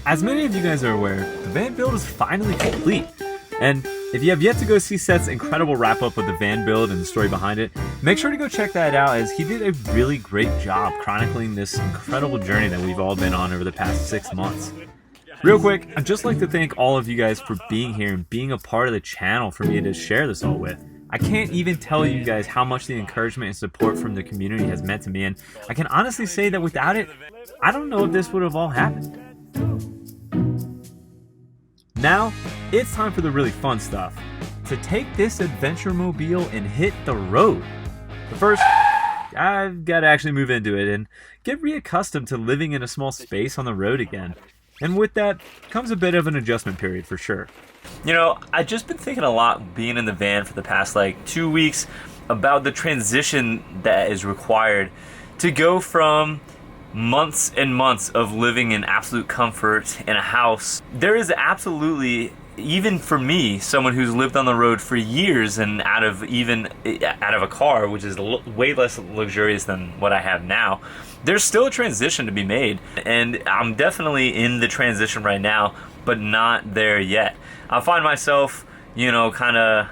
As many of you guys are aware, the van build is finally complete. And if you have yet to go see Seth's incredible wrap-up of the van build and the story behind it, make sure to go check that out, as he did a really great job chronicling this incredible journey that we've all been on over the past 6 months. Real quick, I'd just like to thank all of you guys for being here and being a part of the channel for me to share this all with. I can't even tell you guys how much the encouragement and support from the community has meant to me, and I can honestly say that without it, I don't know if this would have all happened. Now, it's time for the really fun stuff. To take this adventure mobile and hit the road. But first, I've got to actually move into it and get reaccustomed to living in a small space on the road again. And with that comes a bit of an adjustment period for sure. You know, I've just been thinking a lot being in the van for the past 2 weeks about the transition that is required to go from months and months of living in absolute comfort in a house. There is absolutely, even for me, someone who's lived on the road for years and out of a car, which is way less luxurious than what I have now, there's still a transition to be made. And I'm definitely in the transition right now, but not there yet. I find myself, I don't know,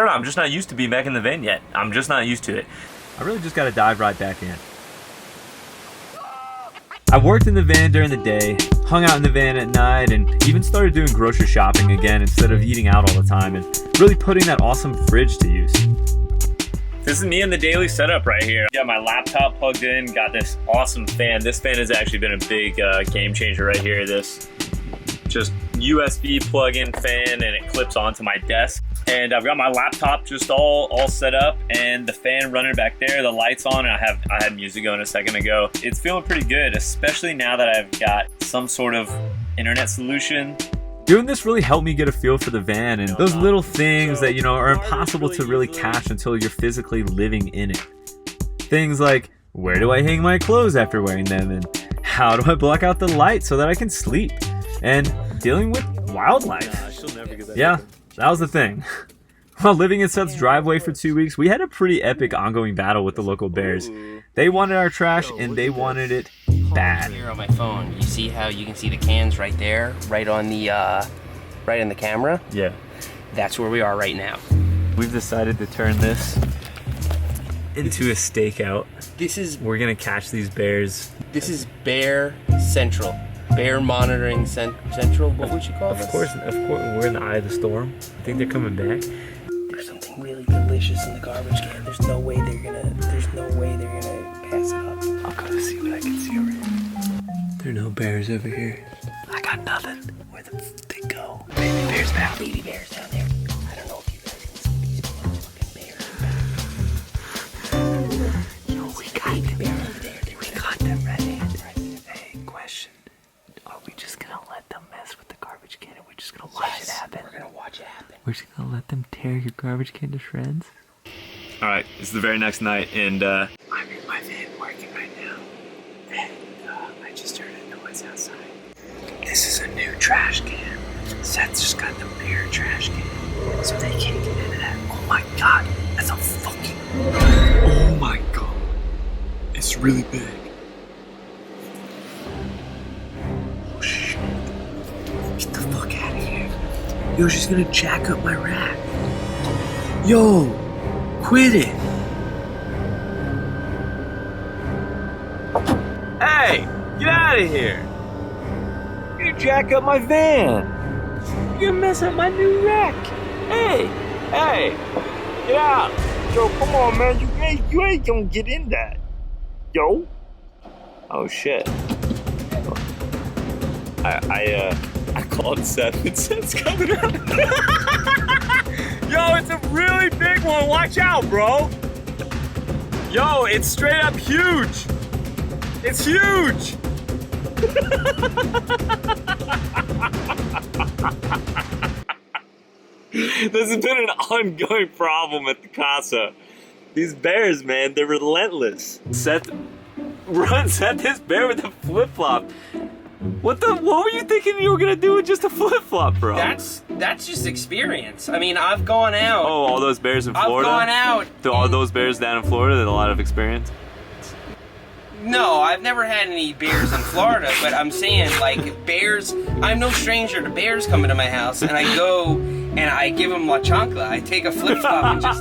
I'm just not used to being back in the van yet. I'm just not used to it. I really just gotta dive right back in. I worked in the van during the day, hung out in the van at night, and even started doing grocery shopping again instead of eating out all the time, and really putting that awesome fridge to use. This is me in the daily setup right here. Got my laptop plugged in, got this awesome fan. This fan has actually been a big game changer right here. This just USB plug-in fan, and it clips onto my desk. And I've got my laptop just all set up, and the fan running back there, the lights on, and I had music going a second ago. It's feeling pretty good, especially now that I've got some sort of internet solution. Doing this really helped me get a feel for the van and those little things that, are impossible to really catch until you're physically living in it. Things like, where do I hang my clothes after wearing them? And how do I block out the light so that I can sleep? And dealing with wildlife. Yeah, that was the thing. While living in Seth's driveway for 2 weeks, we had a pretty epic ongoing battle with the local bears. They wanted our trash, and they wanted it bad. Here on my phone, you see how you can see the cans right there, right on the camera? Yeah. That's where we are right now. We've decided to turn this into a stakeout. We're gonna catch these bears. This is Bear Central. Bear monitoring central. What would you call this? Of course, we're in the eye of the storm. I think they're coming back. There's something really delicious in the garbage can. There's no way they're gonna pass it up. I'll go see what I can see over here. There are no bears over here. I got nothing. Where the f they go? Baby bears down. Baby bears down there. I don't know if you guys can see these motherfucking bears. Yo, we got them. Bear over there. We got them ready. Hey, question. Are we just gonna let them mess with the garbage can, and we're just gonna watch it happen? We're gonna watch it happen. We're just gonna let them tear your garbage can to shreds? Alright, it's the very next night, and I'm in my van working right now. And I just heard a noise outside. This is a new trash can. Seth's just got the bigger trash can, so they can't get into that. Oh my god, that's a fucking... Oh my god. It's really big. Oh shit. Get the fuck out of here. Yo, she's gonna jack up my rack. Yo, quit it. Hey, get out of here. You're gonna jack up my van. You're gonna mess up my new rack. Hey, get out. Yo, come on, man. You ain't gonna get in that. Yo. Oh shit. I called Seth, and Seth's coming out. Yo, it's a really big one. Watch out, bro. Yo, it's straight up huge. It's huge. This has been an ongoing problem at the casa. These bears, man, they're relentless. Seth runs at this bear with a flip-flop. What were you thinking you were gonna do with just a flip-flop, bro? That's just experience. I mean, I've gone out. Oh, all those bears in Florida? I've gone out. All those bears down in Florida, there's a lot of experience? No, I've never had any bears in Florida, but I'm saying, like, bears, I'm no stranger to bears coming to my house, and I go and I give them La Chancla. I take a flip-flop and just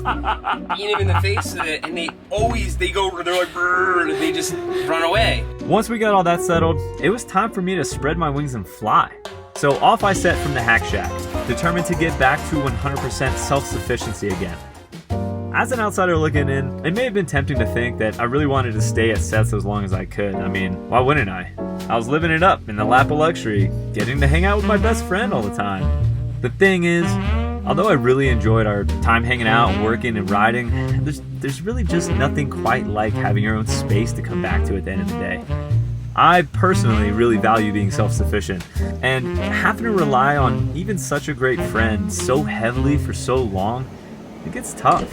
beat them in the face with it, and they're like, brrr, and they just run away. Once we got all that settled, it was time for me to spread my wings and fly. So off I set from the Hack Shack, determined to get back to 100% self-sufficiency again. As an outsider looking in, it may have been tempting to think that I really wanted to stay at Seth's as long as I could. I mean, why wouldn't I? I was living it up in the lap of luxury, getting to hang out with my best friend all the time. The thing is, although I really enjoyed our time hanging out, working, and riding, there's really just nothing quite like having your own space to come back to at the end of the day. I personally really value being self-sufficient, and having to rely on even such a great friend so heavily for so long, it gets tough.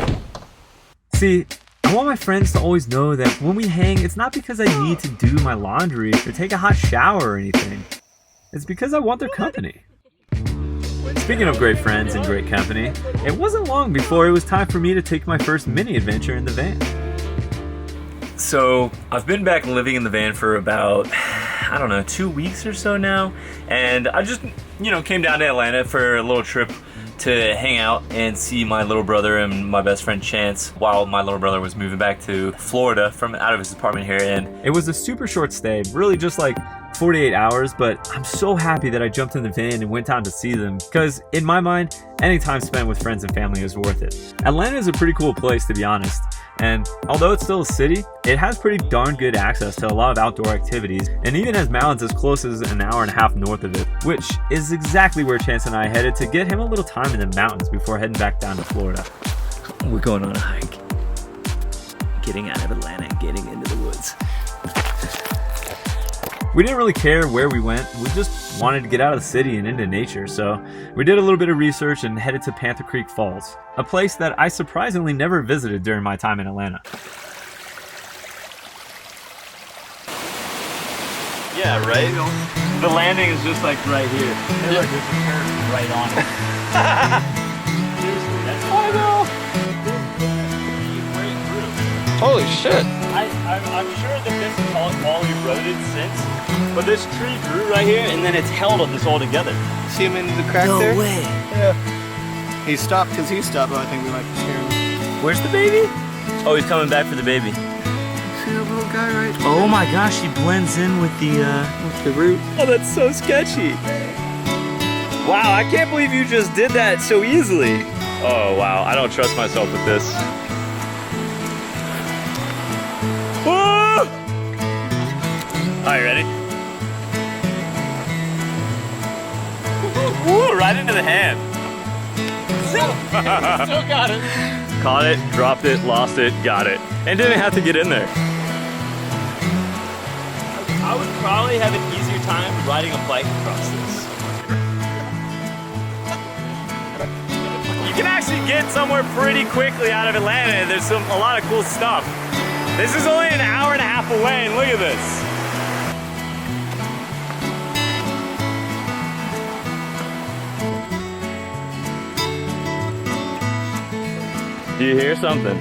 See, I want my friends to always know that when we hang, it's not because I need to do my laundry or take a hot shower or anything. It's because I want their company. Speaking of great friends and great company, it wasn't long before it was time for me to take my first mini adventure in the van. So, I've been back living in the van for about, 2 weeks or so now, and I just, came down to Atlanta for a little trip to hang out and see my little brother and my best friend Chance while my little brother was moving back to Florida from out of his apartment here. And it was a super short stay, really just like 48 hours, but I'm so happy that I jumped in the van and went down to see them, because in my mind, any time spent with friends and family is worth it. Atlanta is a pretty cool place, to be honest, and although it's still a city, it has pretty darn good access to a lot of outdoor activities, and even has mountains as close as an hour and a half north of it, which is exactly where Chance and I headed to get him a little time in the mountains before heading back down to Florida. We're going on a hike. Getting out of Atlanta and getting into the woods. We didn't really care where we went, we just wanted to get out of the city and into nature, so we did a little bit of research and headed to Panther Creek Falls, a place that I surprisingly never visited during my time in Atlanta. Yeah, right? The landing is just like right here. Hey, look, there's a curve right on it. Seriously, that's I know. Holy shit. I'm sure that this is all eroded since, but this tree grew right here and then it's held this all together. See him in the crack there? No way. Yeah. He stopped because he stopped, but I think we might scare him. Where's the baby? Oh, he's coming back for the baby. See that little guy right there? Oh my gosh, he blends in with the root. Oh, that's so sketchy. Wow, I can't believe you just did that so easily. Oh wow, I don't trust myself with this. Whoa! Are you ready? Woo, right into the hand. Still got it. Caught it, dropped it, lost it, got it. And didn't have to get in there. I would probably have an easier time riding a bike across this. You can actually get somewhere pretty quickly out of Atlanta. There's a lot of cool stuff. This is only an hour and a half away, and look at this. Do you hear something?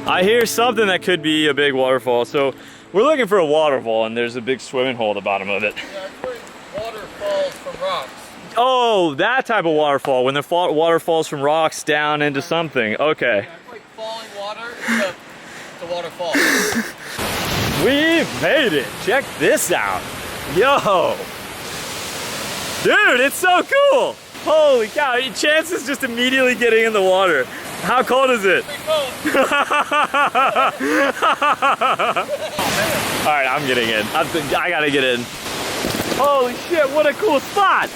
I hear something that could be a big waterfall. So we're looking for a waterfall, and there's a big swimming hole at the bottom of it. Yeah, it's where water falls from rocks. Oh, that type of waterfall, when the water falls from rocks down into something. Okay. Yeah, it's like falling water, except the water falls. We made it. Check this out. Yo. Dude, it's so cool. Holy cow. Chance is just immediately getting in the water. How cold is it? Pretty cold. All right, I'm getting in. I gotta get in. Holy shit, what a cool spot.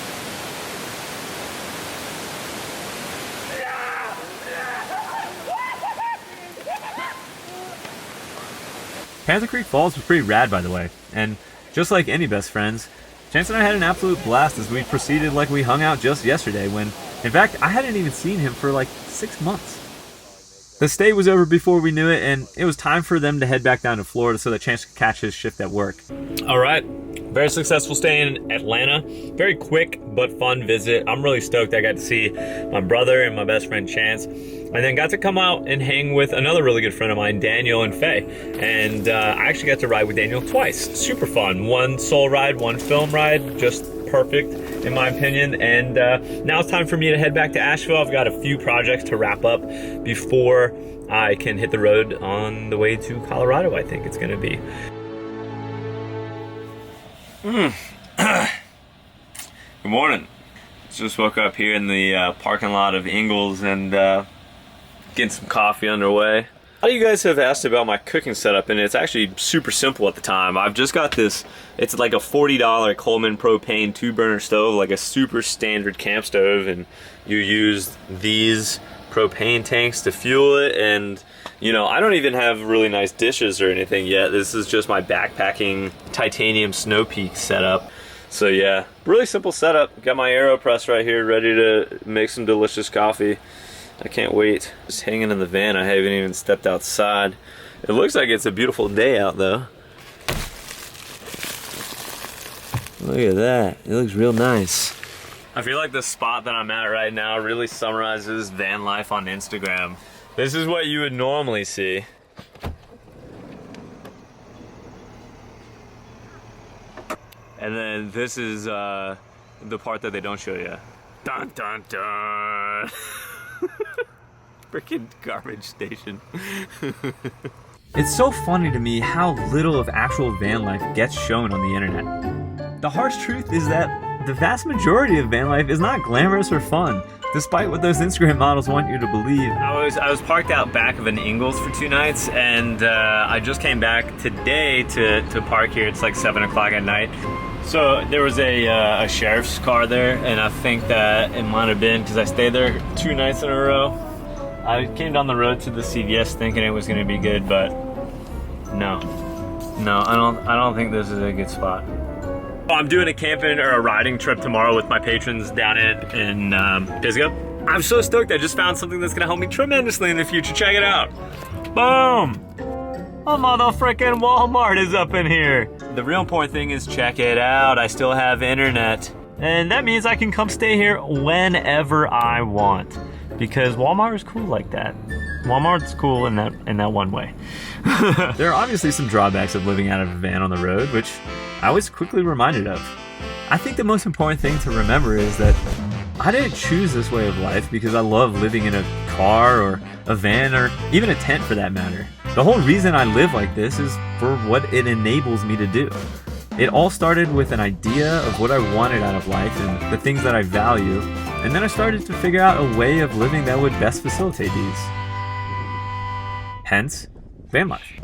Panther Creek Falls was pretty rad, by the way, and just like any best friends, Chance and I had an absolute blast as we proceeded like we hung out just yesterday when, in fact, I hadn't even seen him for like 6 months. The stay was over before we knew it, and it was time for them to head back down to Florida so that Chance could catch his shift at work. All right, Very successful stay in Atlanta. Very quick but fun visit. I'm really stoked I got to see my brother and my best friend Chance. And then got to come out and hang with another really good friend of mine, Daniel and Faye. And I actually got to ride with Daniel twice. Super fun. One soul ride, one film ride. Just perfect in my opinion. And now it's time for me to head back to Asheville. I've got a few projects to wrap up before I can hit the road on the way to Colorado, I think it's gonna be. Good morning. Just woke up here in the parking lot of Ingles and getting some coffee underway. A lot of you guys have asked about my cooking setup, and it's actually super simple at the time. I've just got this, it's like a $40 Coleman propane 2-burner stove, like a super standard camp stove, and you use these propane tanks to fuel it. And you know, I don't even have really nice dishes or anything yet. This is just my backpacking titanium Snow Peak setup. So yeah, really simple setup. Got my AeroPress right here ready to make some delicious coffee. I can't wait. Just hanging in the van. I haven't even stepped outside. It looks like it's a beautiful day out though. Look at that, it looks real nice. I feel like the spot that I'm at right now really summarizes van life on Instagram. This is what you would normally see. And then this is the part that they don't show you. Dun dun dun. Freaking garbage station. It's so funny to me how little of actual van life gets shown on the internet. The harsh truth is that the vast majority of van life is not glamorous or fun, despite what those Instagram models want you to believe. I was parked out back of an Ingles for 2 nights, and I just came back today to park here. It's like 7 o'clock at night. So there was a sheriff's car there, and I think that it might have been because I stayed there 2 nights in a row. I came down the road to the CVS thinking it was gonna be good, but no, I don't think this is a good spot. I'm doing a camping or a riding trip tomorrow with my patrons down in Pisgah. I'm so stoked. I just found something that's gonna help me tremendously in the future. Check it out. Boom! A motherfucking Walmart is up in here. The real important thing is check it out. I still have internet. And that means I can come stay here whenever I want. Because Walmart is cool like that. Walmart's cool in that one way. There are obviously some drawbacks of living out of a van on the road, which I was quickly reminded of. I think the most important thing to remember is that I didn't choose this way of life because I love living in a car or a van or even a tent for that matter. The whole reason I live like this is for what it enables me to do. It all started with an idea of what I wanted out of life and the things that I value, and then I started to figure out a way of living that would best facilitate these. Hence, van life.